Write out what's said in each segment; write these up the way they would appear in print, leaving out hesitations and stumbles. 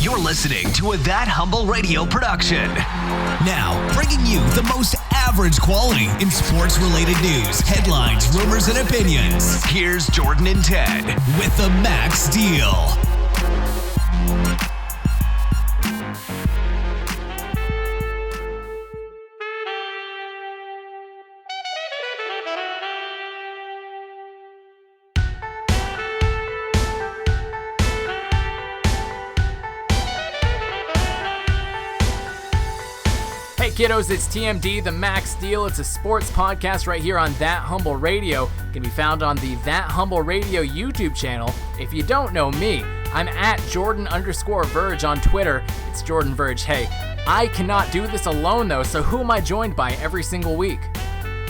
You're listening to a That Humble Radio production. Now, bringing you the most average quality in sports-related news, headlines, rumors, and opinions. Here's Jordan and Ted with the Max Deal. Kiddos, it's TMD, the Max Deal. It's a sports podcast right here on That Humble Radio. It can be found on the That Humble Radio YouTube channel. If you don't know me, I'm at Jordan_Verge on Twitter. It's Jordan Verge. Hey, I cannot do this alone though, so who am I joined by every single week?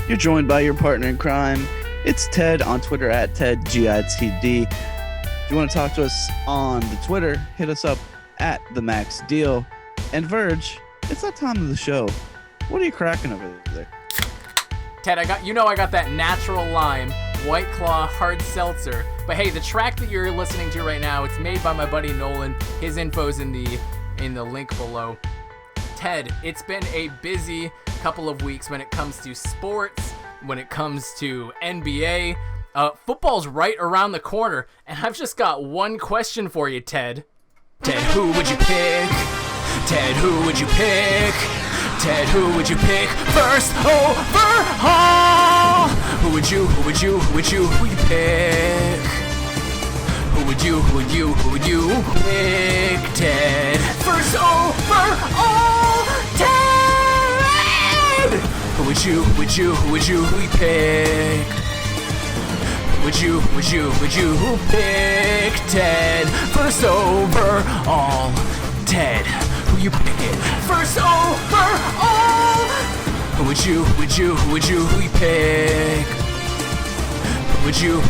You're joined by your partner in crime. It's Ted on Twitter at TedGITD. If you want to talk to us on the Twitter, hit us up at the Max Deal. And Verge, it's that time of the show. What are you cracking over there? Ted, I got that natural lime, White Claw, hard seltzer. But hey, the track that you're listening to right now, it's made by my buddy Nolan. His info's in the link below. Ted, it's been a busy couple of weeks when it comes to sports, when it comes to NBA. Football's right around the corner, and I've just got one question for you, Ted. Ted, who would you pick? Ted, who would you pick? Ted, who would you pick first overall? Who would you pick? Who would you pick? Ted, first overall, Ted! Who would you pick? Would you pick Ted, first overall, Ted? Who you picking? First overall. Who would you pick? Would you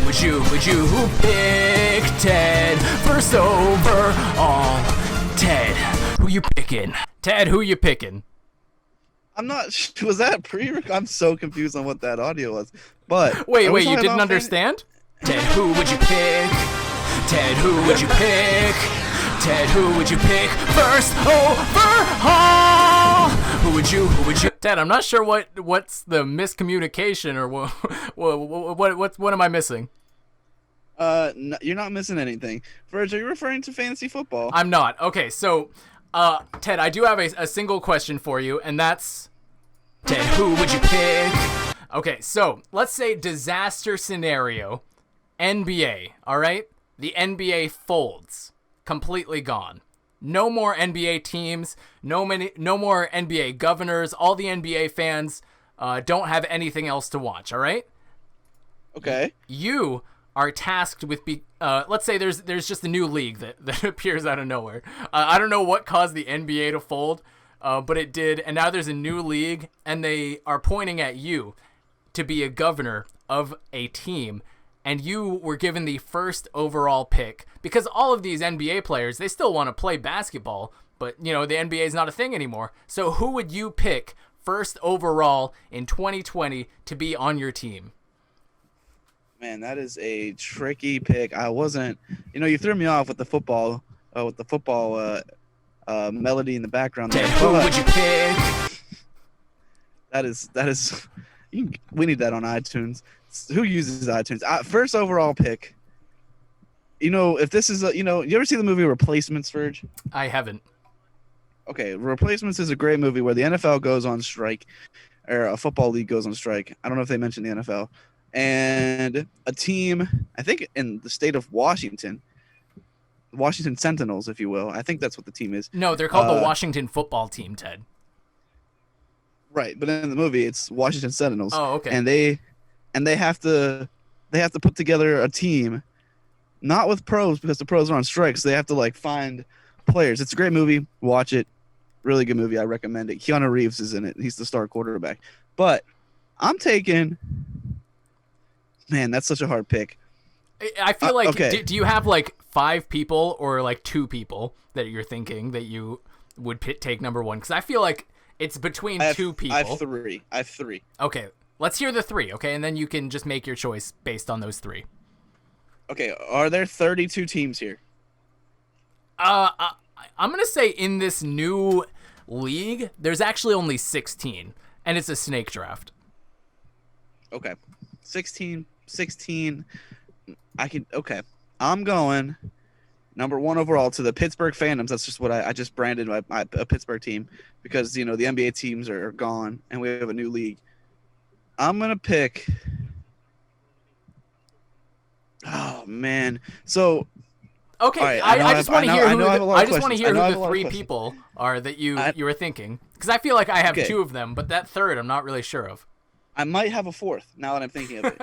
pick Ted? First overall, Ted. Who you picking? Ted, who you picking? I'm not. Was that I'm so confused on what that audio was. But wait, you didn't understand? Ted, who would you pick? Ted, who would you pick? Ted, who would you pick first overall? Who would you? Ted, I'm not sure what's the miscommunication or what am I missing? No, you're not missing anything. Verge, are you referring to fantasy football? I'm not. Okay, so, Ted, I do have a single question for you, and that's, Ted, who would you pick? Okay, so let's say disaster scenario, NBA. All right, the NBA folds. Completely gone. No more NBA teams, no more NBA governors. All the NBA fans don't have anything else to watch, all right? Okay. You are tasked with, let's say there's just a new league that appears out of nowhere. I don't know what caused the NBA to fold, but it did, and now there's a new league, and they are pointing at you to be a governor of a team. And you were given the first overall pick because all of these NBA players, they still want to play basketball, but, the NBA is not a thing anymore. So who would you pick first overall in 2020 to be on your team? Man, that is a tricky pick. I wasn't, you threw me off with the football melody in the background there. Who would you pick? That is, we need that on iTunes. Who uses iTunes? First overall pick. If this is you ever see the movie Replacements, Verge? I haven't. Okay, Replacements is a great movie where the NFL goes on strike, or a football league goes on strike. I don't know if they mentioned the NFL. And a team, I think in the state of Washington Sentinels, if you will. I think that's what the team is. No, they're called the Washington football team, Ted. Right, but in the movie it's Washington Sentinels. Oh, okay. And they have to put together a team, not with pros because the pros are on strike, so they have to find players. It's a great movie. Watch it. Really good movie. I recommend it. Keanu Reeves is in it. He's the star quarterback. But I'm taking, man, that's such a hard pick. I feel like, okay. Do you have 5 people or 2 people that you're thinking that you would take number one? Because I feel like it's between 2 people. I have three. Okay. Let's hear the 3, okay? And then you can just make your choice based on those 3. Okay, are there 32 teams here? I I'm going to say in this new league, there's actually only 16, and it's a snake draft. Okay. 16. Okay. I'm going number 1 overall to the Pittsburgh Phantoms. That's just what I just branded my Pittsburgh team because, the NBA teams are gone and we have a new league. I'm going to pick. Oh, man. So. Okay, right, I just want to hear who the three questions. people are that you were thinking. Because I feel like I have 2 of them, but that third I'm not really sure of. I might have a 4th now that I'm thinking of it.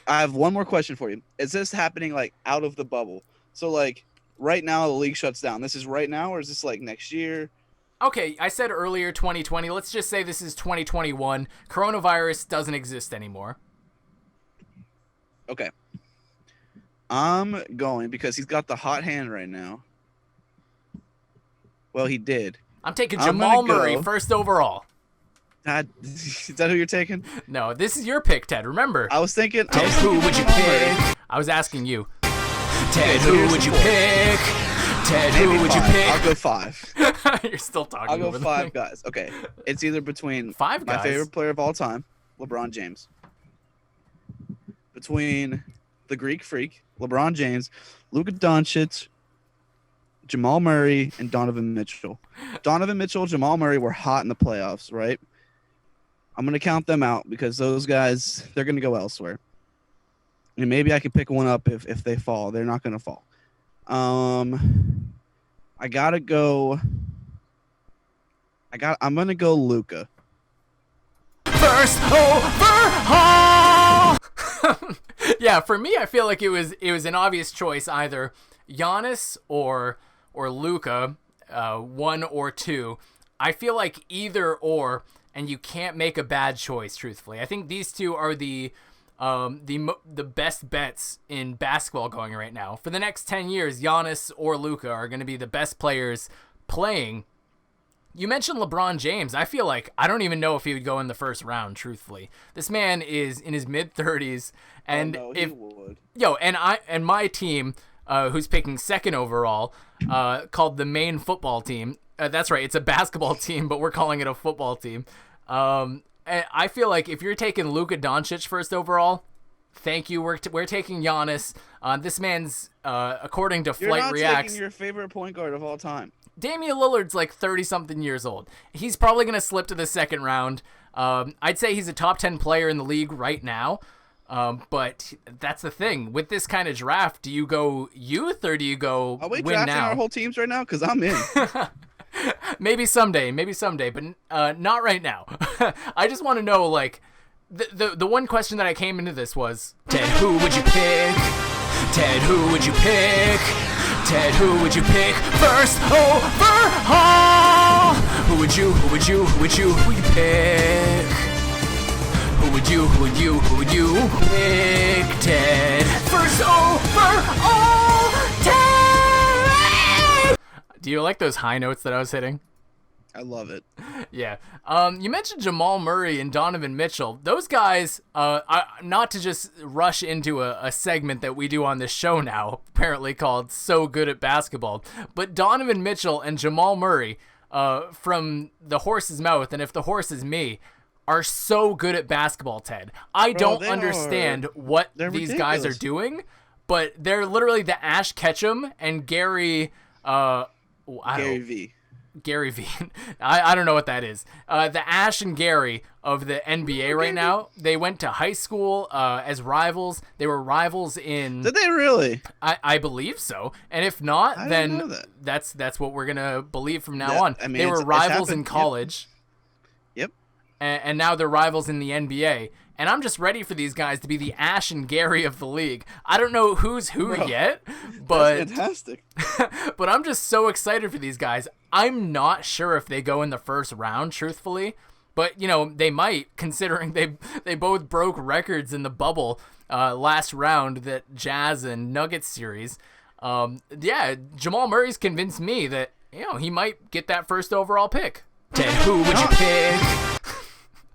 I have one more question for you. Is this happening like out of the bubble? So like right now the league shuts down. This is right now, or is this like next year? Okay, I said earlier 2020. Let's just say this is 2021. Coronavirus doesn't exist anymore. Okay. I'm going because he's got the hot hand right now. Well, he did. I'm taking Jamal Murray first overall. Is that who you're taking? No, this is your pick, Ted. Remember. I was thinking. Ted, who would you pick? I was asking you. Ted, who would you pick? Ted, who would you pick? I'll go 5. You're still talking. I'll go over 5 guys. Okay, it's either between 5 guys. My favorite player of all time, LeBron James, between the Greek Freak, LeBron James, Luka Doncic, Jamal Murray, and Donovan Mitchell. Donovan Mitchell, Jamal Murray were hot in the playoffs, right? I'm going to count them out because those guys, they're going to go elsewhere. And maybe I could pick one up if they fall. They're not going to fall. I got to go. I'm going to go Luka. First overall. Yeah, for me, I feel like it was an obvious choice, either Giannis or Luka, 1 or 2. I feel like either or, and you can't make a bad choice. Truthfully, I think these 2 are the best bets in basketball going right now. For the next 10 years, Giannis or Luka are going to be the best players playing. You mentioned LeBron James. I feel like I don't even know if he would go in the first round, truthfully. This man is in his mid-30s, and he would. And my team, who's picking 2nd overall, called the Maine football team. That's right, it's a basketball team, but we're calling it a football team. And I feel like if you're taking Luka Doncic first overall, thank you. We're taking Giannis. This man's, according to Flight Reacts, you're not taking your favorite point guard of all time. Damian Lillard's like 30-something years old. He's probably going to slip to the 2nd round. I'd say he's a top 10 player in the league right now. But that's the thing. With this kind of draft, do you go youth or do you go Are we win drafting now? our whole teams right now? Because I'm in. Maybe someday, but not right now. I just want to know, like, the one question that I came into this was, Ted, who would you pick? Ted, who would you pick? Ted, who would you pick first overall? Who would you pick? Who would you pick? Ted, first overall, Ted! Do you like those high notes that I was hitting? I love it. Yeah. You mentioned Jamal Murray and Donovan Mitchell. Those guys, not to just rush into a segment that we do on this show now, apparently called So Good at Basketball, but Donovan Mitchell and Jamal Murray, from the horse's mouth, and if the horse is me, are so good at basketball, Ted. I don't understand what these guys are doing, but they're literally the Ash Ketchum and Gary Gary V. I don't know what that is. The Ash and Gary of the NBA right now. They went to high school as rivals. They were rivals in. Did they really? I believe so. And if not, then that's what we're gonna believe from now on. I mean, they were rivals in college. Yep. And now they're rivals in the NBA. And I'm just ready for these guys to be the Ash and Gary of the league. I don't know who's who yet, but that's fantastic. But I'm just so excited for these guys. I'm not sure if they go in the first round, truthfully, but they might, considering they both broke records in the bubble last round, that Jazz and Nuggets series. Jamal Murray's convinced me that he might get that first overall pick. Ted, who would you pick?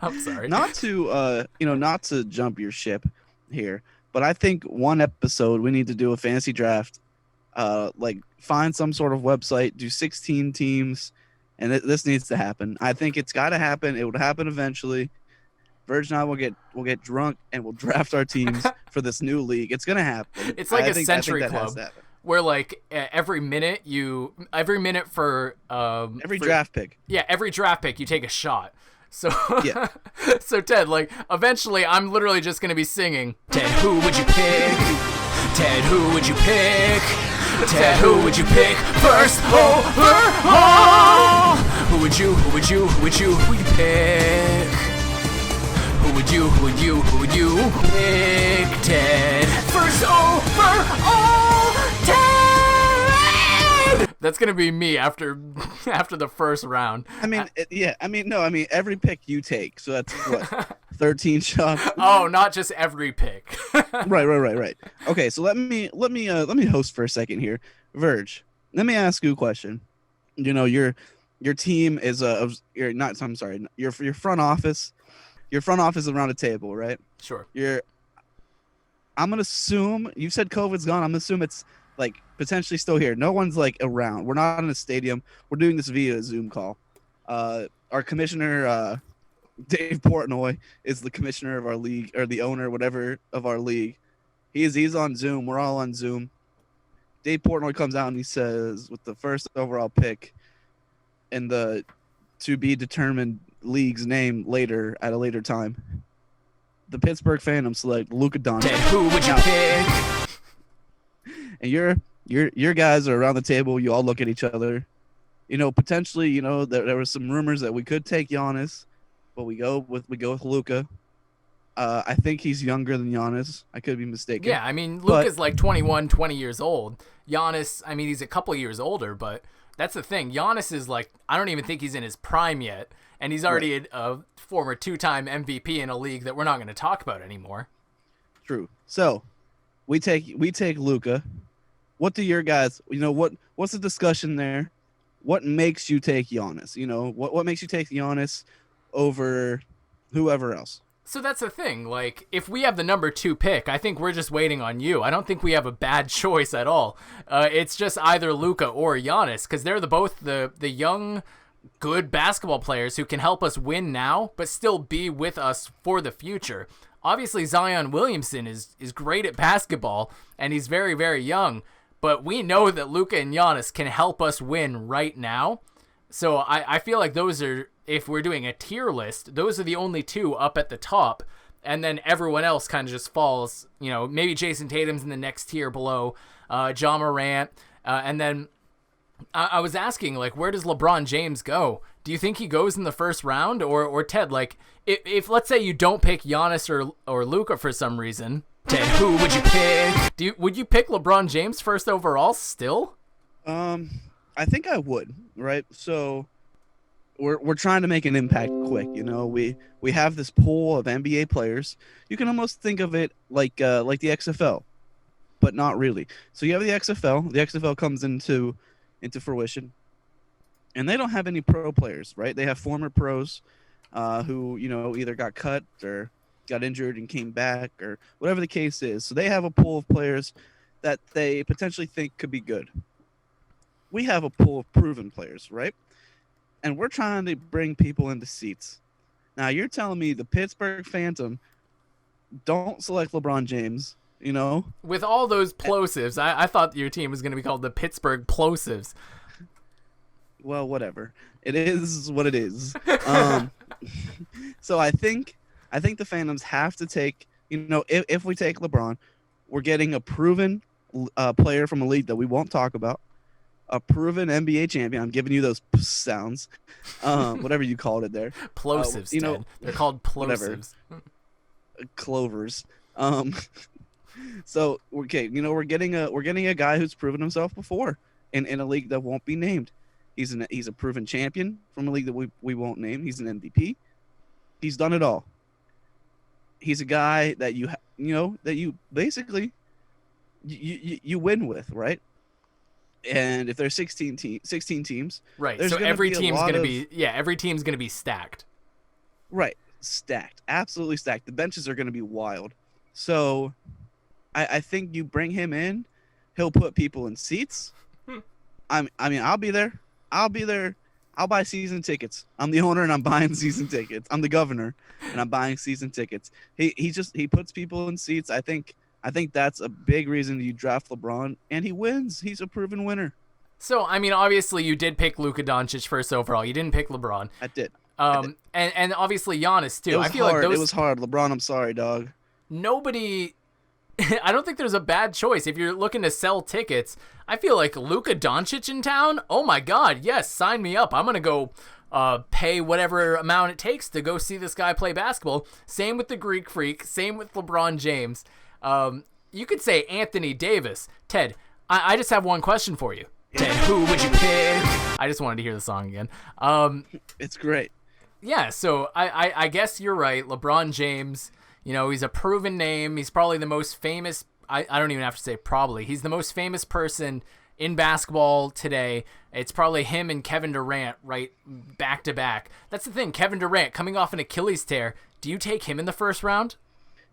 I'm sorry. Not to jump your ship here, but I think one episode we need to do a fantasy draft Like find some sort of website, do 16 teams, and this needs to happen. I think it's got to happen. It would happen eventually. Verge and I will get drunk and we'll draft our teams for this new league. It's gonna happen. It's like I a think century that has club to happen. where like every minute for Every draft pick. Yeah, every draft pick you take a shot. So Yeah. so Ted, like eventually I'm literally just gonna be singing, Ted, who would you pick? Ted, who would you pick? Ted, who would you pick first overall? Who would you pick? Who would you pick? Ted, first overall, Ted! That's gonna be me after the first round. I mean, every pick you take. So that's what 13 shots. Oh, not just every pick. Right. Okay, so let me host for a second here. Verge, let me ask you a question. You know, your team is your front office. Your front office is around a table, right? Sure. I'm gonna assume you said COVID's gone. I'm gonna assume it's like potentially still here. No one's like around. We're not in a stadium. We're doing this via a Zoom call. Our commissioner, Dave Portnoy, is the commissioner of our league, or the owner, whatever, of our league. He's on Zoom. We're all on Zoom. Dave Portnoy comes out and he says, with the first overall pick in the to be determined league's name later at a later time, the Pittsburgh Phantoms select Luka Doncic. Ted, who would you pick? And your guys are around the table. You all look at each other. You know, potentially, you know, there were some rumors that we could take Giannis, but we go with Luka. I think he's younger than Giannis. I could be mistaken. Yeah, I mean, Luka's like 21, 20 years old. Giannis, I mean, he's a couple years older, but that's the thing. Giannis is like, I don't even think he's in his prime yet, and he's already a former two-time MVP in a league that we're not going to talk about anymore. True. So, we take Luka. What do your guys? You know, what's the discussion there? What makes you take Giannis? You know, what makes you take Giannis over whoever else? So that's the thing. Like, if we have the number 2 pick, I think we're just waiting on you. I don't think we have a bad choice at all. It's just either Luka or Giannis, because they're both the young, good basketball players who can help us win now, but still be with us for the future. Obviously, Zion Williamson is great at basketball, and he's very, very young. But we know that Luka and Giannis can help us win right now. So I feel like those are, if we're doing a tier list, those are the only 2 up at the top. And then everyone else kind of just falls, you know, maybe Jason Tatum's in the next tier below, Ja Morant. And then I was asking, like, where does LeBron James go? Do you think he goes in the first round? Or Ted, like, if let's say you don't pick Giannis or Luka for some reason, Ted, who would you pick? Would you pick LeBron James first overall still? I think I would, right? So we're trying to make an impact quick, you know. We have this pool of NBA players. You can almost think of it like the XFL, but not really. So you have the XFL. The XFL comes into fruition, and they don't have any pro players, right? They have former pros who, you know, either got cut or got injured and came back, or whatever the case is. So they have a pool of players that they potentially think could be good. We have a pool of proven players, right? And we're trying to bring people into seats. Now, you're telling me the Pittsburgh Phantom don't select LeBron James, you know? With all those plosives, I thought your team was going to be called the Pittsburgh Plosives. Well, whatever. It is what it is. So I think the Phantoms have to take, you know, if we take LeBron, we're getting a proven player from a league that we won't talk about, a proven NBA champion. I'm giving you those sounds, whatever you called it there. Plosives, you know, Ted. They're called plosives. Clovers. So okay, you know, we're getting a guy who's proven himself before in a league that won't be named. He's a proven champion from a league that we won't name. He's an MVP. He's done it all. He's a guy that you basically you win with, right? And if there's 16 teams, right? So every team's gonna be stacked. Right, stacked, absolutely stacked. The benches are gonna be wild. So, I think you bring him in He'll put people in seats. I mean, I'll be there. I'll be there. I'll buy season tickets. I'm the owner and I'm buying season tickets. I'm the governor and I'm buying season tickets. He puts people in seats. I think that's a big reason you draft LeBron, and he wins. He's a proven winner. So, I mean, obviously you did pick Luka Doncic first overall. You didn't pick LeBron. I did. And obviously Giannis too. I feel like it was hard. LeBron, I'm sorry, dog. Nobody I don't think there's a bad choice. If you're looking to sell tickets, I feel like Luka Doncic in town, oh my god, yes, sign me up. I'm going to go pay whatever amount it takes to go see this guy play basketball. Same with the Greek Freak, same with LeBron James. You could say Anthony Davis. Ted, I just have one question for you. Ted, who would you pick? I just wanted to hear the song again. It's great. Yeah, so I guess you're right. LeBron James, you know, he's a proven name. He's probably the most famous. I don't even have to say probably. He's the most famous person in basketball today. It's probably him and Kevin Durant right back to back. That's the thing. Kevin Durant coming off an Achilles tear. Do you take him in the first round?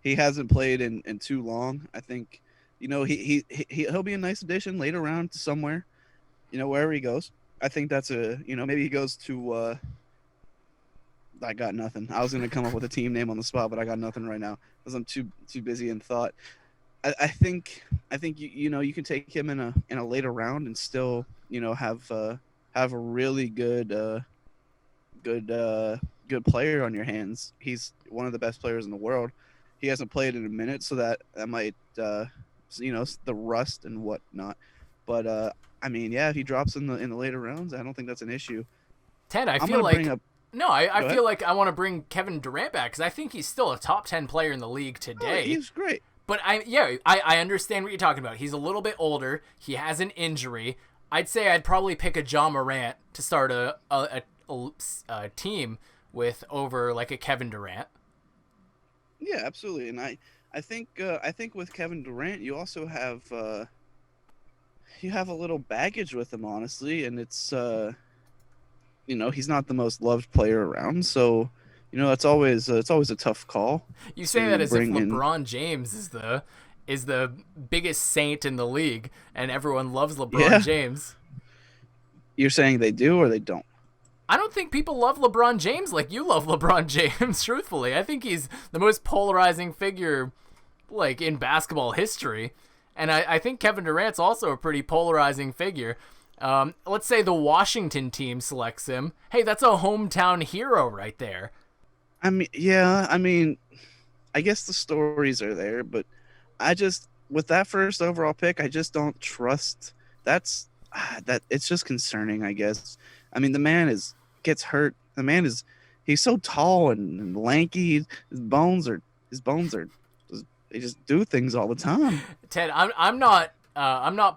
He hasn't played in too long. I think, you know, he'll be a nice addition later round to somewhere, you know, wherever he goes. I think that's maybe he goes to I got nothing. I was going to come up with a team name on the spot, but I got nothing right now because I'm too busy in thought. I think you can take him in a later round and still, you know, have a really good player on your hands. He's one of the best players in the world. He hasn't played in a minute, so that might the rust and whatnot. But I mean, yeah, if he drops in the later rounds, I don't think that's an issue. Ted, I feel like I want to bring Kevin Durant back because I think he's still a top 10 player in the league today. Oh, he's great. But I understand what you're talking about. He's a little bit older. He has an injury. I'd say I'd probably pick a Ja Morant to start a team with over like a Kevin Durant. Yeah, absolutely. And I think with Kevin Durant, you also have you have a little baggage with him, honestly, and it's he's not the most loved player around, so it's always a tough call. You say that as if LeBron James is the biggest saint in the league, and everyone loves LeBron James. You're saying they do or they don't? I don't think people love LeBron James like you love LeBron James, truthfully. I think he's the most polarizing figure, like, in basketball history. And I think Kevin Durant's also a pretty polarizing figure. Let's say the Washington team selects him. Hey, that's a hometown hero right there. I mean, I guess the stories are there, but with that first overall pick, I just don't trust. That it's just concerning, I guess. I mean, the man gets hurt. The man he's so tall and lanky. His bones are they just do things all the time. Ted, I'm not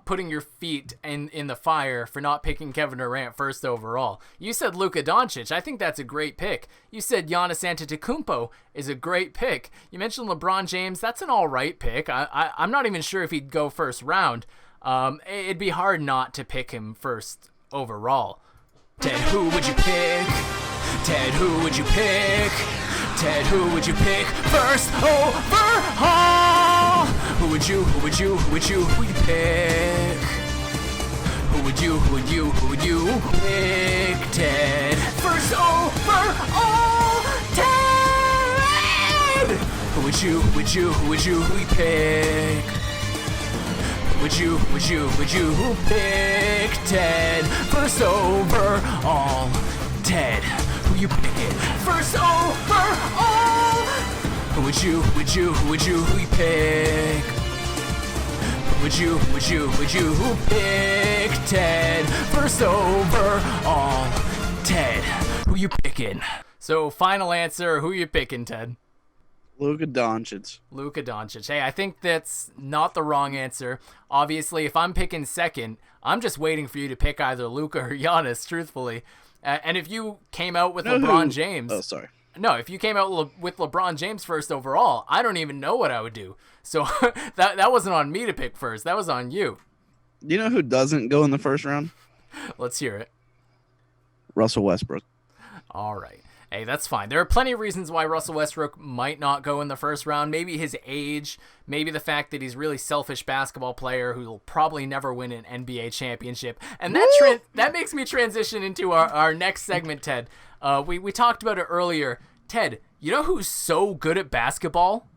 putting your feet in the fire for not picking Kevin Durant first overall. You said Luka Doncic. I think that's a great pick. You said Giannis Antetokounmpo is a great pick. You mentioned LeBron James. That's an all right pick. I'm not even sure if he'd go first round. It'd be hard not to pick him first overall. Ted, who would you pick? Ted, who would you pick? Ted, who would you pick first overall? Who would you pick? Who would you pick? Ted, first overall, Ted! Who would you pick? Would you pick Ted? First overall, Ted. Who you picking? First overall. Who would you pick? Would you pick Ted? First overall, Ted. Who you picking? So final answer, who you picking, Ted? Luka Doncic. Luka Doncic. Hey, I think that's not the wrong answer. Obviously, if I'm picking second, I'm just waiting for you to pick either Luka or Giannis, truthfully. And if you came out with LeBron James... Oh, sorry. No, if you came out with LeBron James first overall, I don't even know what I would do. So that wasn't on me to pick first. That was on you. You know who doesn't go in the first round? Let's hear it. Russell Westbrook. All right. Hey, that's fine. There are plenty of reasons why Russell Westbrook might not go in the first round. Maybe his age, maybe the fact that he's a really selfish basketball player who will probably never win an NBA championship. And that makes me transition into our next segment, Ted. We talked about it earlier. Ted, you know who's so good at basketball?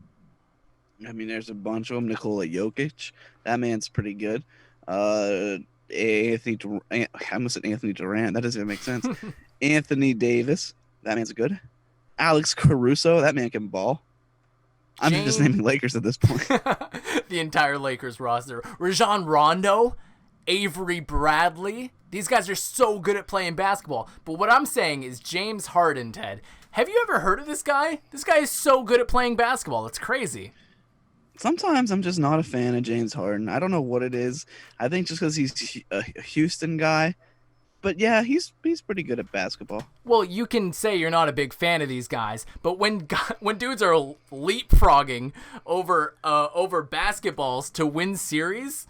I mean, there's a bunch of them. Nikola Jokic, that man's pretty good. Anthony Durant, I almost said Anthony Durant. That doesn't even make sense. Anthony Davis, that man's good. Alex Caruso, that man can ball. I'm just naming Lakers at this point. The entire Lakers roster. Rajon Rondo, Avery Bradley. These guys are so good at playing basketball. But what I'm saying is James Harden, Ted. Have you ever heard of this guy? This guy is so good at playing basketball. It's crazy. Sometimes I'm just not a fan of James Harden. I don't know what it is. I think just because he's a Houston guy. But yeah, he's pretty good at basketball. Well, you can say you're not a big fan of these guys, but when dudes are leapfrogging over basketballs to win series,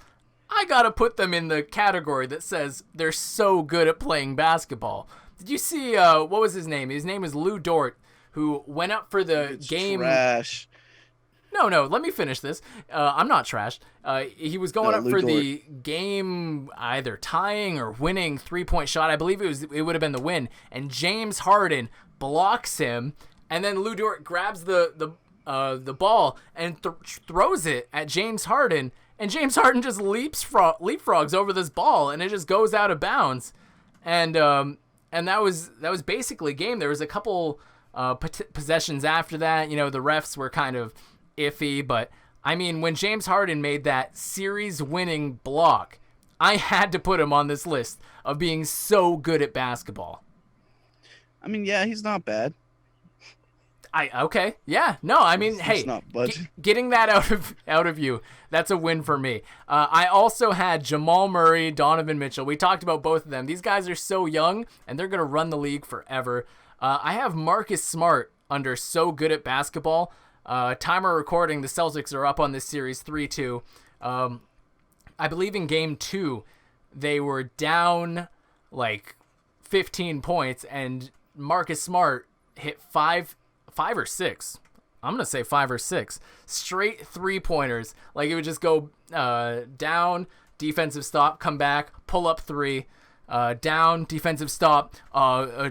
I gotta put them in the category that says they're so good at playing basketball. Did you see what was his name? His name was Lou Dort, who went up for the game. Trash. No, let me finish this. I'm not trash. He was going up for the game, either tying or winning 3-point shot. I believe it would have been the win. And James Harden blocks him, and then Lou Dort grabs the ball and throws it at James Harden, and James Harden just leapfrogs over this ball, and it just goes out of bounds. And that was basically game. There was a couple possessions after that. You know, the refs were kind of iffy, but I mean, when James Harden made that series-winning block, I had to put him on this list of being so good at basketball. I mean, yeah, he's not bad. Okay, yeah, no, I mean, hey, getting that out of you, that's a win for me. I also had Jamal Murray, Donovan Mitchell. We talked about both of them. These guys are so young, and they're gonna run the league forever. I have Marcus Smart under so good at basketball. Time of recording, the Celtics are up on this series 3-2. I believe in game 2, they were down like 15 points, and Marcus Smart hit five or six. I'm going to say 5 or 6 straight 3-pointers. Like, it would just go down, defensive stop, come back, pull up 3, down, defensive stop,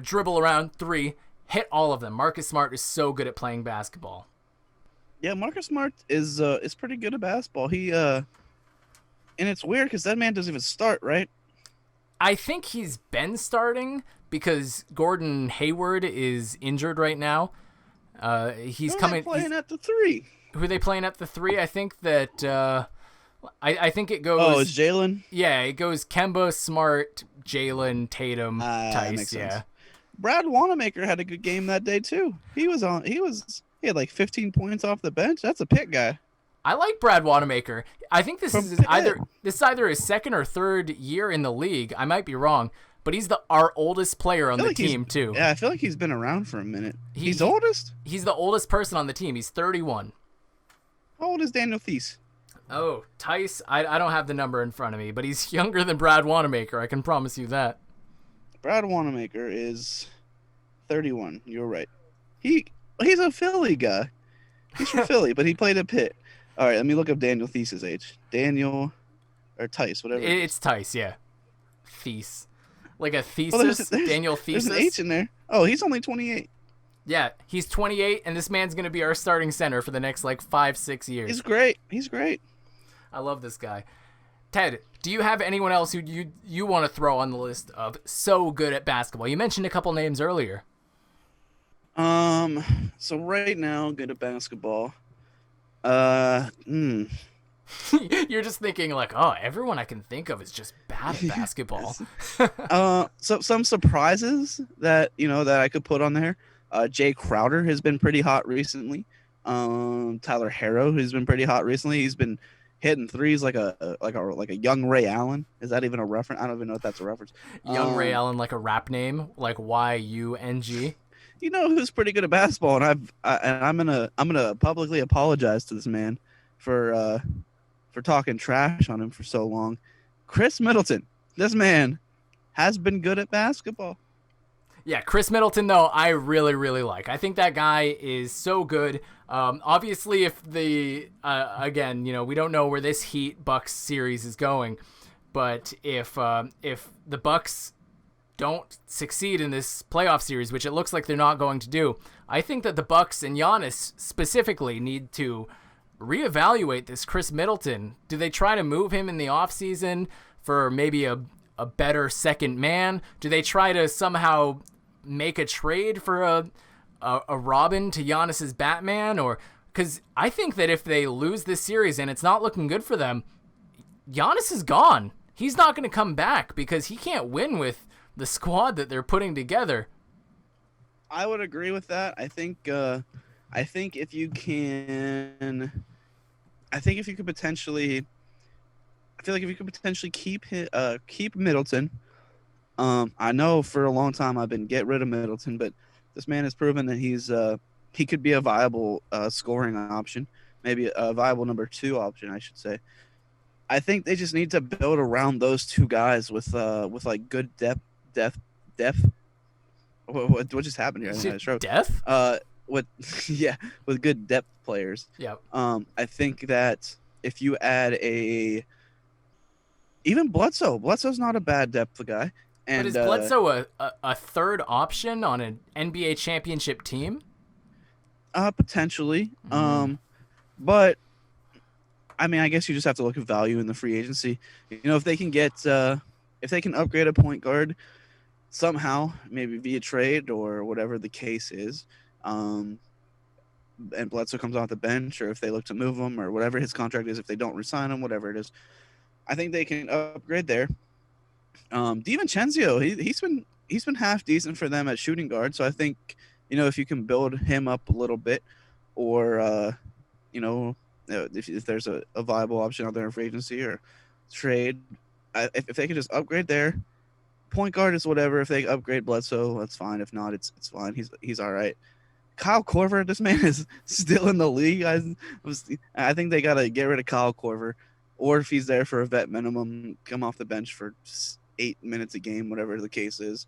dribble around 3, hit all of them. Marcus Smart is so good at playing basketball. Yeah, Marcus Smart is pretty good at basketball. He and it's weird because that man doesn't even start, right? I think he's been starting because Gordon Hayward is injured right now. He's coming. Playing at the 3. Who are they playing at the 3? I think that I think it goes. Oh, it's Jalen. Yeah, it goes Kemba, Smart, Jalen, Tatum, Tice. Makes yeah. sense. Brad Wanamaker had a good game that day too. He had like 15 points off the bench. That's a Pitt guy. I like Brad Wanamaker. I think this is either his second or third year in the league. I might be wrong, but he's our oldest player on the team too. Yeah, I feel like he's been around for a minute. He's oldest? He's the oldest person on the team. He's 31. How old is Daniel Theis? Oh, Tice, I don't have the number in front of me, but he's younger than Brad Wanamaker. I can promise you that. Brad Wanamaker is 31. You're right. He's a Philly guy. He's from Philly, but he played at Pitt. All right, let me look up Daniel Theis's age. Daniel or Tice, whatever. It's Tice, yeah. Theis. Like a thesis, Daniel Thesis. There's an H in there. Oh, he's only 28. Yeah, he's 28, and this man's going to be our starting center for the next, 5-6 years. He's great. I love this guy. Ted, do you have anyone else who you want to throw on the list of so good at basketball? You mentioned a couple names earlier. So right now, good at basketball. You're just thinking everyone I can think of is just bad at basketball. So some surprises that I could put on there. Jay Crowder has been pretty hot recently. Tyler Herro has been pretty hot recently. He's been hitting threes like a young Ray Allen. Is that even a reference? I don't even know if that's a reference. Young Ray Allen, like a rap name, like YUNG. You know who's pretty good at basketball, and I'm gonna publicly apologize to this man for talking trash on him for so long. Chris Middleton, this man has been good at basketball. Yeah, Chris Middleton, though, I really, really like. I think that guy is so good. Obviously, if again, we don't know where this Heat Bucks series is going, but if the Bucks don't succeed in this playoff series, which it looks like they're not going to do, I think that the Bucks and Giannis specifically need to reevaluate this Chris Middleton. Do they try to move him in the offseason for maybe a better second man? Do they try to somehow make a trade for a Robin to Giannis's Batman? Or because I think that if they lose this series and it's not looking good for them, Giannis is gone. He's not going to come back because he can't win with the squad that they're putting together. I would agree with that. I think if you could potentially keep Middleton. I know for a long time I've been get rid of Middleton, but this man has proven that he could be a viable scoring option, maybe a viable number 2 option, I should say. I think they just need to build around those 2 guys with like good depth. What just happened here? I had a stroke. Depth? With good depth players. Yeah. I think that if you add even Bledsoe's not a bad depth guy. And, but is Bledsoe a third option on an NBA championship team? Potentially. But I mean, I guess you just have to look at value in the free agency. If they can upgrade a point guard somehow, maybe via trade or whatever the case is, and Bledsoe comes off the bench, or if they look to move him or whatever his contract is, if they don't resign him, whatever it is, I think they can upgrade there. DiVincenzo, he's been half decent for them at shooting guard, so I think if you can build him up a little bit, or if there's a viable option out there in free agency or trade, if they could just upgrade there, point guard is whatever. If they upgrade Bledsoe, that's fine. If not, it's fine. He's all right. Kyle Korver, this man is still in the league. I think they gotta get rid of Kyle Korver, or if he's there for a vet minimum, come off the bench for 8 minutes a game, whatever the case is.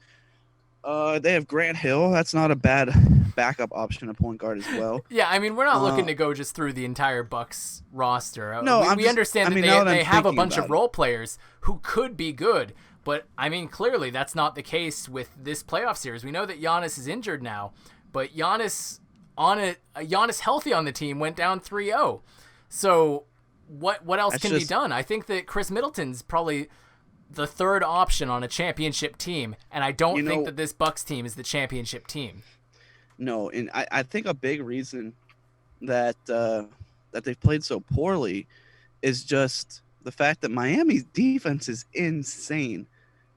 They have Grant Hill. That's not a bad backup option, a point guard as well. Yeah, I mean, we're not looking to go just through the entire Bucks roster. No, we understand that they have a bunch of role players who could be good, but I mean, clearly that's not the case with this playoff series. We know that Giannis is injured now, but Giannis healthy on the team went down 3-0. So what else can be done? I think that Chris Middleton's probably the third option on a championship team, and I don't think that this Bucks team is the championship team. No, and I think a big reason that they've played so poorly is just the fact that Miami's defense is insane.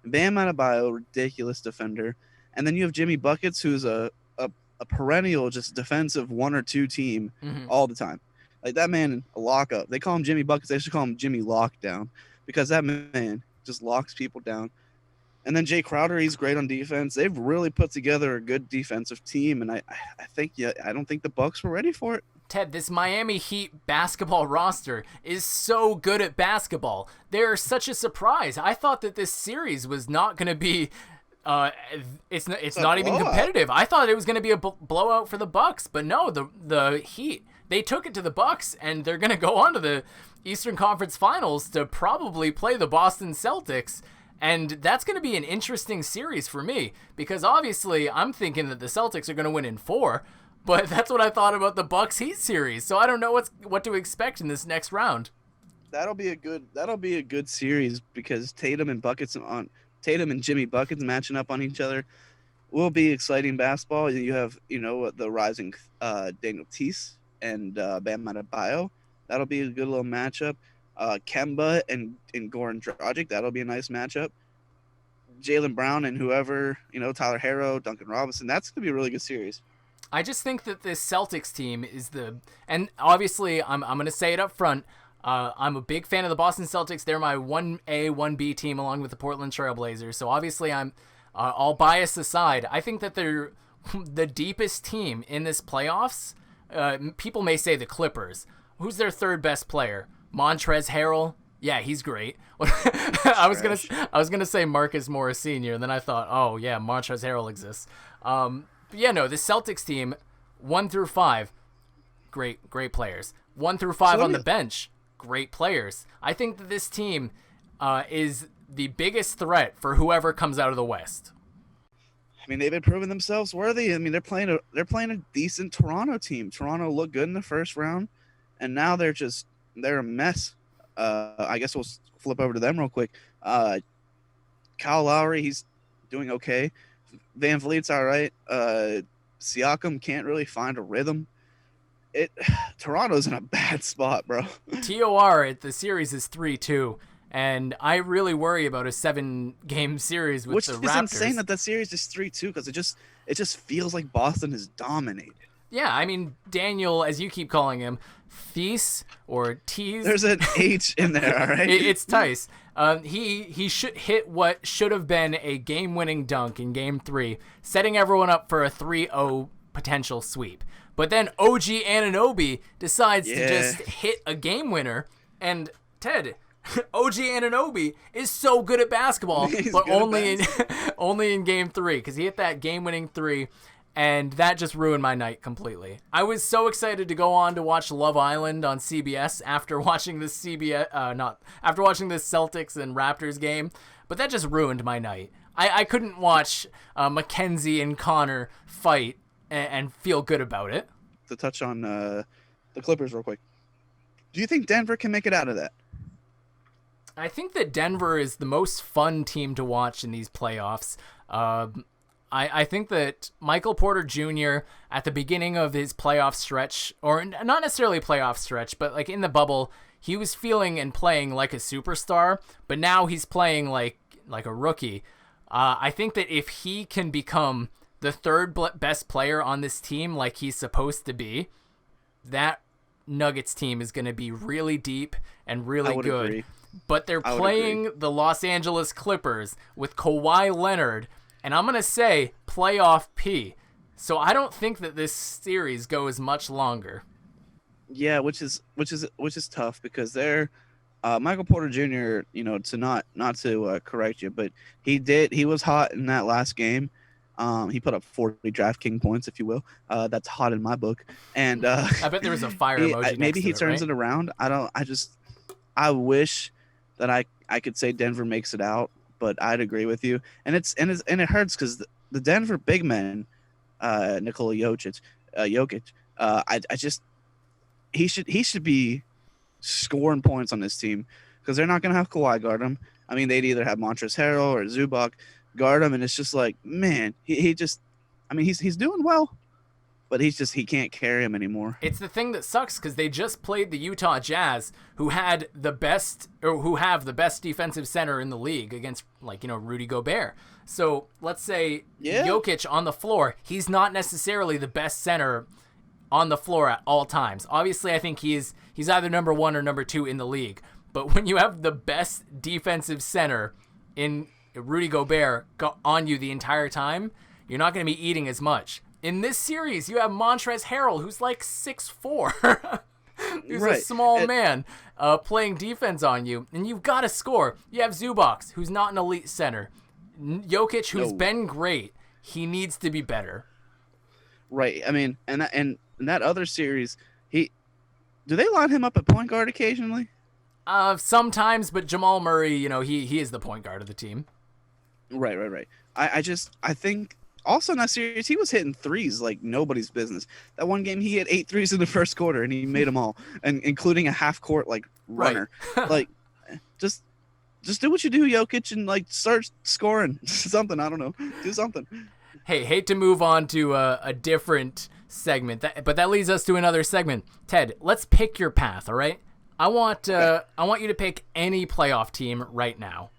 Bam Adebayo, ridiculous defender, and then you have Jimmy Buckets, who's a perennial just defensive 1 or 2 team all the time. Like that man, a lockup. They call him Jimmy Buckets. They should call him Jimmy Lockdown, because that man just locks people down. And then Jay Crowder, he's great on defense. They've really put together a good defensive team, and I don't think the Bucks were ready for it. Ted, this Miami Heat basketball roster is so good at basketball. They're such a surprise. I thought that this series was not going to be it's not even competitive. I thought it was going to be a blowout for the Bucks, but no, the Heat, they took it to the Bucks, and they're going to go on to the Eastern Conference Finals to probably play the Boston Celtics. And that's going to be an interesting series for me, because obviously I'm thinking that the Celtics are going to win in 4, but that's what I thought about the Bucks Heat series. So I don't know what to expect in this next round. That'll be a good series, because Tatum and Jimmy Buckets matching up on each other will be exciting basketball. You have the rising Daniel Tice and Bam Adebayo. That'll be a good little matchup. Kemba and Goran Dragic, that'll be a nice matchup. Jaylen Brown and whoever, Tyler Herro, Duncan Robinson, that's going to be a really good series. I just think that this Celtics team is and obviously I'm going to say it up front, I'm a big fan of the Boston Celtics. They're my 1A, 1B team along with the Portland Trail Blazers. So obviously I'm all bias aside. I think that they're the deepest team in this playoffs. People may say the Clippers. Who's their third best player? Montrezl Harrell? Yeah, he's great. I was gonna say Marcus Morris Sr. and then I thought, oh yeah, Montrezl Harrell exists. But yeah, no, the Celtics team, 1 through 5, great players. 1 through 5 on the bench, great players. I think that this team is the biggest threat for whoever comes out of the West. I mean, they've been proving themselves worthy. I mean, they're playing a decent Toronto team. Toronto looked good in the first round, and now they're a mess. I guess we'll flip over to them real quick. Kyle Lowry, he's doing okay. Van Vliet's all right. Siakam can't really find a rhythm. Toronto's in a bad spot, bro. TOR at the series is 3-2. And I really worry about a 7-game series with the Raptors. Which is insane that series is 3-2 because it just feels like Boston is dominated. Yeah, I mean, Daniel, as you keep calling him, Thies or Tease. There's an H in there, all right? It's Tice. He should hit what should have been a game-winning dunk in Game 3, setting everyone up for a 3-0 potential sweep. But then OG Anunoby decides to just hit a game winner, and Ted... OG Anunoby is so good at basketball, but only in Game 3 because he hit that game-winning 3, and that just ruined my night completely. I was so excited to go on to watch Love Island on CBS after watching this Celtics and Raptors game, but that just ruined my night. I couldn't watch Mackenzie and Connor fight and feel good about it. To touch on the Clippers real quick, do you think Denver can make it out of that? I think that Denver is the most fun team to watch in these playoffs. I think that Michael Porter Jr. at the beginning of his playoff stretch, or not necessarily playoff stretch, but like in the bubble, he was feeling and playing like a superstar, but now he's playing like a rookie. I think that if he can become the third best player on this team like he's supposed to be, that Nuggets team is going to be really deep and really good. Agree. But they're playing the Los Angeles Clippers with Kawhi Leonard, and I'm going to say playoff P. So I don't think that this series goes much longer. Yeah, which is tough because they're Michael Porter Jr., to not to correct you, but he was hot in that last game. He put up 40 DraftKings points, if you will. That's hot in my book. And I bet there was a fire emoji. Maybe he turns it around. I wish that I could say Denver makes it out, but I'd agree with you. And it hurts because the Denver big men, Nikola Jokic, he should be scoring points on this team because they're not gonna have Kawhi guard him. I mean, they'd either have Montrezl Harrell or Zubac guard him, and it's just like, man, he's doing well, but he can't carry him anymore. It's the thing that sucks because they just played the Utah Jazz, who have the best defensive center in the league against Rudy Gobert. So let's say Jokic on the floor, he's not necessarily the best center on the floor at all times. Obviously, I think he's either number 1 or number 2 in the league. But when you have the best defensive center in Rudy Gobert on you the entire time, you're not going to be eating as much. In this series, you have Montrezl Harrell, who's like 6'4". He's a small man playing defense on you, and you've got to score. You have Zubac, who's not an elite center. Jokic, who's been great. He needs to be better. Right. I mean, and that other series, do they line him up at point guard occasionally? Sometimes, but Jamal Murray, he is the point guard of the team. Right. I think also in that series, he was hitting threes like nobody's business. That one game, he hit 8 threes in the first quarter, and he made them all, and including a half court runner. Right. just do what you do, Jokic, and start scoring something. I don't know, do something. Hey, hate to move on to a different segment, but that leads us to another segment. Ted, let's pick your path. All right, I want you to pick any playoff team right now.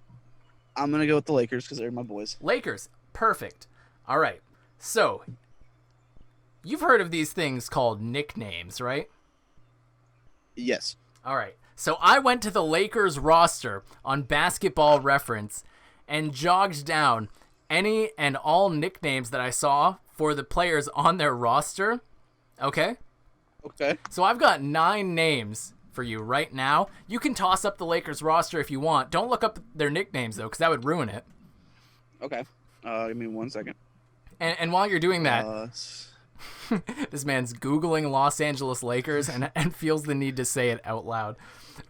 I'm gonna go with the Lakers because they're my boys. Lakers, perfect. All right, so you've heard of these things called nicknames, right? Yes. All right, so I went to the Lakers roster on Basketball Reference and jogged down any and all nicknames that I saw for the players on their roster. Okay? Okay. So I've got 9 names for you right now. You can toss up the Lakers roster if you want. Don't look up their nicknames, though, because that would ruin it. Okay. Give me 1 second. And while you're doing that, this man's Googling Los Angeles Lakers and feels the need to say it out loud.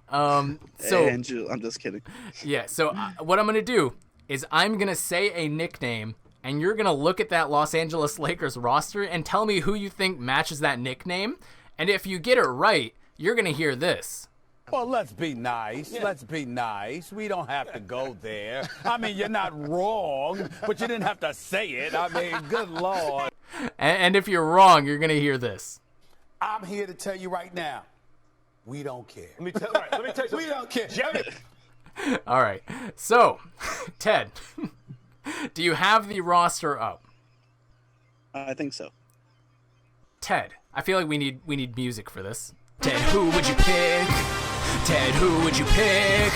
I'm just kidding. Yeah, so what I'm going to do is I'm going to say a nickname, and you're going to look at that Los Angeles Lakers roster and tell me who you think matches that nickname. And if you get it right, you're going to hear this. Well, let's be nice. Yeah. Let's be nice. We don't have to go there. I mean, you're not wrong, but you didn't have to say it. I mean, good Lord. And if you're wrong, you're going to hear this. I'm here to tell you right now, we don't care. Let me tell you we don't care. Jerry. All right. So, Ted, do you have the roster up? I think so. Ted, I feel like we need music for this. Ted, who would you pick? Ted, who would you pick?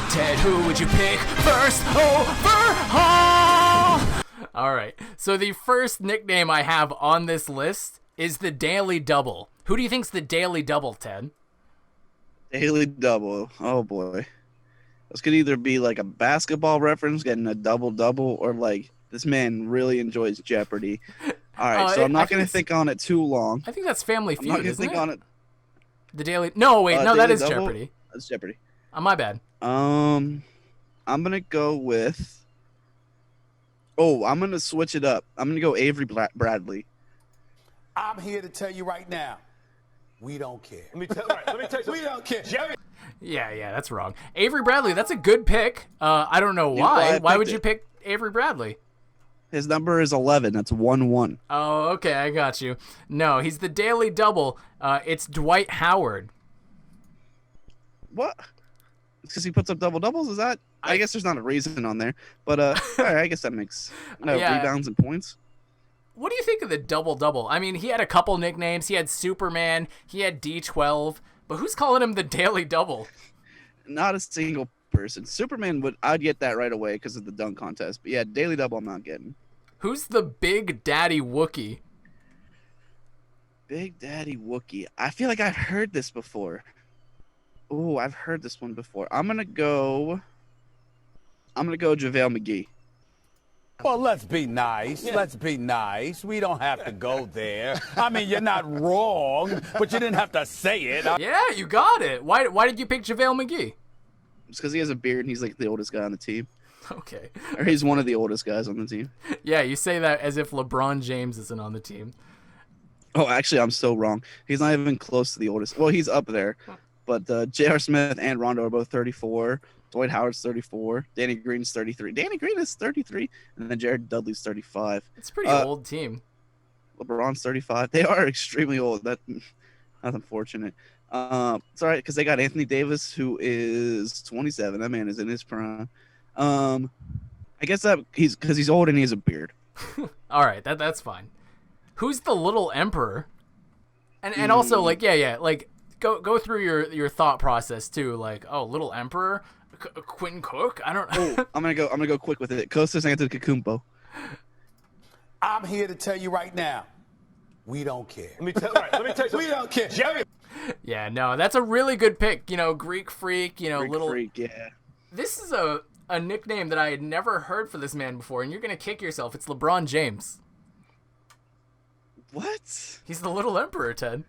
Ted, who would you pick first overall? All right. So the first nickname I have on this list is the Daily Double. Who do you think's the Daily Double, Ted? Daily Double. Oh boy. This could either be like a basketball reference, getting a double-double, or like this man really enjoys Jeopardy. All right, so I'm not going to think on it too long. I think that's Family Feud, I'm not going to isn't think it? on it. The Daily... No, wait. No, that is Double? Jeopardy. That's Jeopardy. My bad. I'm going to go with... Oh, I'm going to switch it up. I'm going to go Avery Bradley. I'm here to tell you right now, we don't care. Let me tell you. We don't care. Jerry. Yeah, that's wrong. Avery Bradley, that's a good pick. I don't know why. Why would you pick Avery Bradley? His number is 11. That's 1-1. Oh, okay, I got you. No, he's the Daily Double. It's Dwight Howard. What? It's because he puts up double-doubles? Is that? I guess there's not a reason on there. But all right, I guess that makes rebounds and points. What do you think of the double-double? I mean, he had a couple nicknames. He had Superman. He had D12. But who's calling him the Daily Double? Not a single person. Superman I'd get that right away because of the dunk contest. But yeah, Daily Double I'm not getting. Who's the Big Daddy Wookie? Big Daddy Wookie. I feel like I've heard this before. Oh, I've heard this one before. I'm gonna go JaVale McGee. Well, let's be nice. Yeah. Let's be nice. We don't have to go there. I mean, you're not wrong, but you didn't have to say it. Yeah, you got it. Why did you pick JaVale McGee? It's because he has a beard and he's like the oldest guy on the team. Okay. Or he's one of the oldest guys on the team. Yeah, you say that as if LeBron James isn't on the team. Oh, actually, I'm so wrong. He's not even close to the oldest. Well, he's up there. But J.R. Smith and Rondo are both 34. Dwight Howard's 34. Danny Green's 33. Danny Green is 33. And then Jared Dudley's 35. It's a pretty old team. LeBron's 35. They are extremely old. That's unfortunate. It's all right because they got Anthony Davis, who is 27. That man is in his prime. I guess that he's old and he has a beard. All right, that's fine. Who's the Little Emperor? And also like like go through your thought process too. Like, oh, Little Emperor, Quentin Cook. I don't. Oh, I'm gonna go quick with it. Kostas Antetokounmpo. I'm here to tell you right now, we don't care. Let me tell you. We don't care. Jerry. Yeah, no, that's a really good pick. You know, Greek Freak. You know, Greek Little Freak. Yeah. This is a nickname that I had never heard for this man before, and you're gonna kick yourself. It's LeBron James. What? He's the Little Emperor, Ted.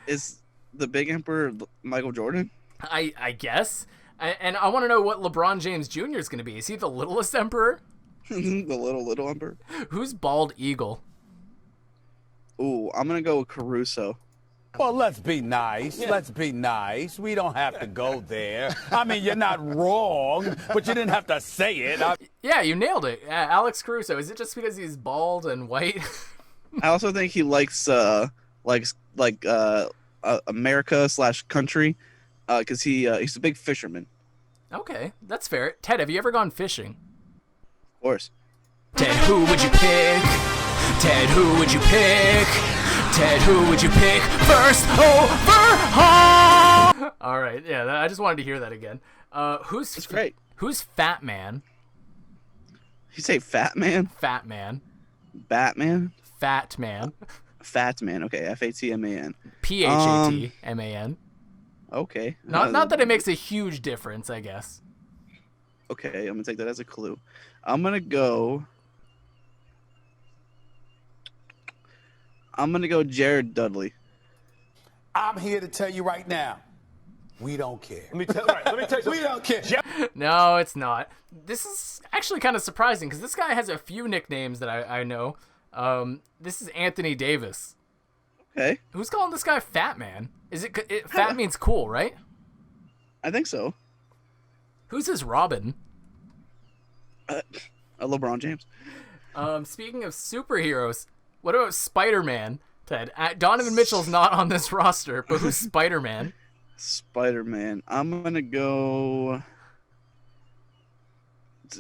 Is the Big Emperor Michael Jordan? I guess. And I want to know what LeBron James Jr. is going to be. Is he the littlest emperor? The little emperor. Who's Bald Eagle? Ooh, I'm going to go with Caruso. Well, let's be nice. Yeah. Let's be nice. We don't have to go there. I mean, you're not wrong, but you didn't have to say it. Yeah, you nailed it. Alex Caruso. Is it just because he's bald and white? I also think he likes America/country because he's a big fisherman. Okay, that's fair. Ted, have you ever gone fishing? Of course. Ted, who would you pick? Ted, who would you pick? Ted, who would you pick first overall? All right, yeah, I just wanted to hear that again. It's great. Who's Fat Man? You say Fat Man? Fat Man. Batman? Fat Man. Fat Man. Okay, Fatman. Phatman. Okay. Not that it makes a huge difference, I guess. Okay, I'm gonna take that as a clue. I'm gonna go Jared Dudley. I'm here to tell you right now, we don't care. Let me tell you something. We don't care. No, it's not. This is actually kind of surprising because this guy has a few nicknames that I know. This is Anthony Davis. Okay, Who's calling this guy Fat Man? Fat means cool, right? I think so. Who's his Robin? LeBron James. Speaking of superheroes, what about Spider-Man, Ted? Donovan Mitchell's not on this roster, but who's Spider-Man? Spider-Man. I'm gonna go.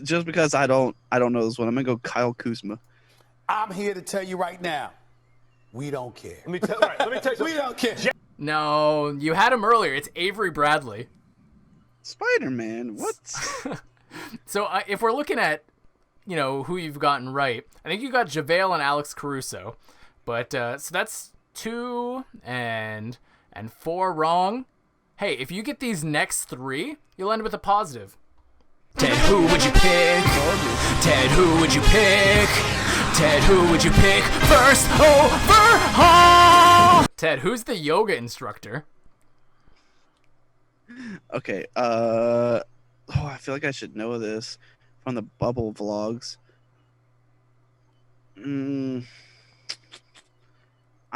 Just because I don't know this one, I'm gonna go Kyle Kuzma. I'm here to tell you right now, we don't care. Let me tell you something. We don't care. No, you had him earlier. It's Avery Bradley. Spider-Man. What? So if we're looking at, who you've gotten right, I think you got JaVale and Alex Caruso. But so that's 2 and 4 wrong. Hey, if you get these next 3, you'll end with a positive. Ted, who would you pick? Ted, who would you pick? Ted, who would you pick first overall? Ted, who's the yoga instructor? Okay. I feel like I should know this from the Bubble vlogs. I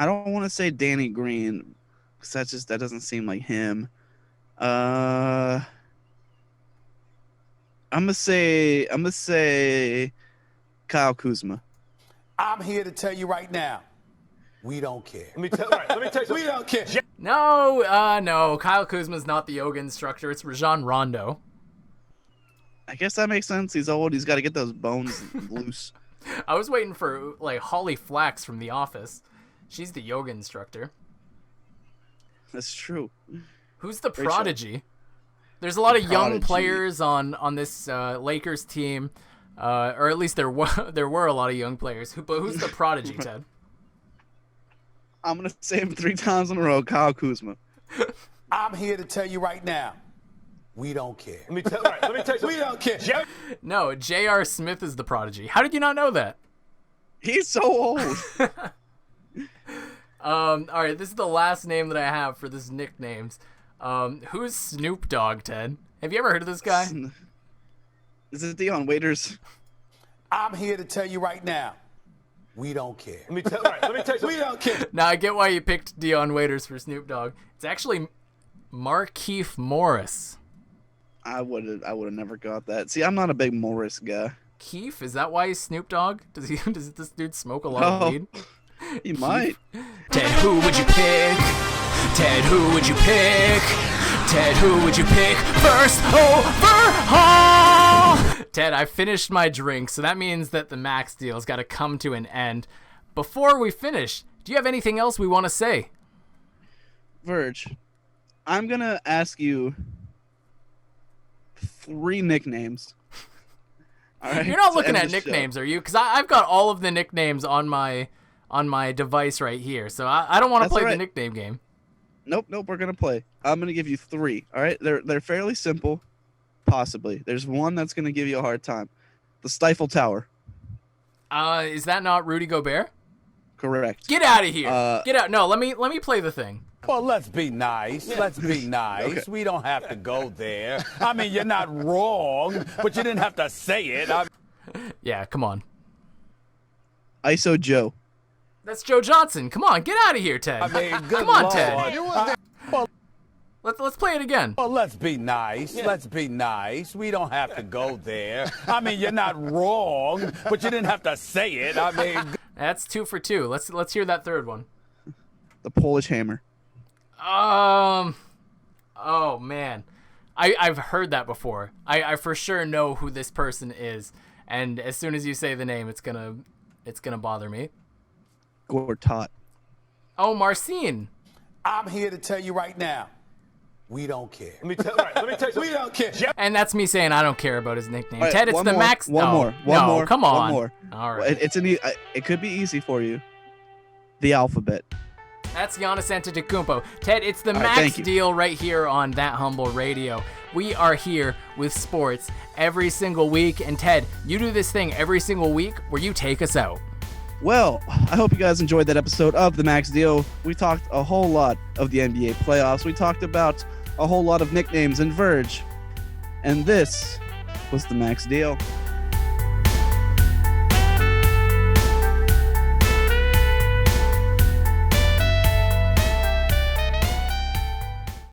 don't want to say Danny Green because that doesn't seem like him. I'm gonna say Kyle Kuzma. I'm here to tell you right now, we don't care. Let me tell you something. We don't care. No. Kyle Kuzma's not the yoga instructor. It's Rajon Rondo. I guess that makes sense. He's old. He's got to get those bones loose. I was waiting for Holly Flax from The Office. She's the yoga instructor. That's true. Who's the Great prodigy? There's a lot of young Prodigy. players on this Lakers team, or at least there were a lot of young players. But who's the prodigy, Ted? I'm gonna say him 3 times in a row. Kyle Kuzma. I'm here to tell you right now, we don't care. Let me tell you something. We don't care. No, J.R. Smith is the prodigy. How did you not know that? He's so old. All right, this is the last name that I have for this nicknames. Who's Snoop Dogg, Ted? Have you ever heard of this guy? Is it Dion Waiters? I'm here to tell you right now, we don't care. Let me tell you something. We don't care. Now I get why you picked Dion Waiters for Snoop Dogg. It's actually Markieff Morris. I would have never got that. See, I'm not a big Morris guy. Keef? Is that why he's Snoop Dogg? Does this dude smoke a lot of weed? He might. Ted, who would you pick? Ted, who would you pick? Ted, who would you pick first overall? Ted, I finished my drink, so that means that the Max deal's got to come to an end. Before we finish, do you have anything else we want to say? Verge, I'm gonna ask you 3 nicknames. All right, You're not to looking end at the show. nicknames, are you? Because I've got all of the nicknames on my device right here, so I don't want to That's play all the right. nickname game. Nope, we're gonna play. I'm gonna give you 3. All right, they're fairly simple. Possibly. There's one that's gonna give you a hard time. The Stifle Tower. Is that not Rudy Gobert? Correct. Get out of here! Uh, Get out! No, let me play the thing. Well, let's be nice. Let's be nice. Okay. We don't have to go there. I mean, you're not wrong, but you didn't have to say it. Yeah, come on. ISO Joe. That's Joe Johnson. Come on, get out of here, Ted. I mean, good Come on, Lord. Ted. Let's play it again. Well, let's be nice. Let's be nice. We don't have to go there. I mean, you're not wrong, but you didn't have to say it. I mean, That's 2 for 2. Let's hear that third one. The Polish Hammer. Oh man, I've heard that before. I for sure know who this person is, and as soon as you say the name, it's gonna bother me. Gortat. Oh, Marcin. I'm here to tell you right now, we don't care. Let me tell you something. We don't care. And that's me saying I don't care about his nickname. All right, Ted, it's one the more, Max. One no, more. One no, more. come on. One more. All right. It could be easy for you. the alphabet. That's Giannis Antetokounmpo. Ted, it's the All right, Max thank you. Deal right here on That Humble Radio. We are here with sports every single week. And Ted, you do this thing every single week where you take us out. Well, I hope you guys enjoyed that episode of The Max Deal. We talked a whole lot of the NBA playoffs. We talked about a whole lot of nicknames and Verge. And this was The Max Deal.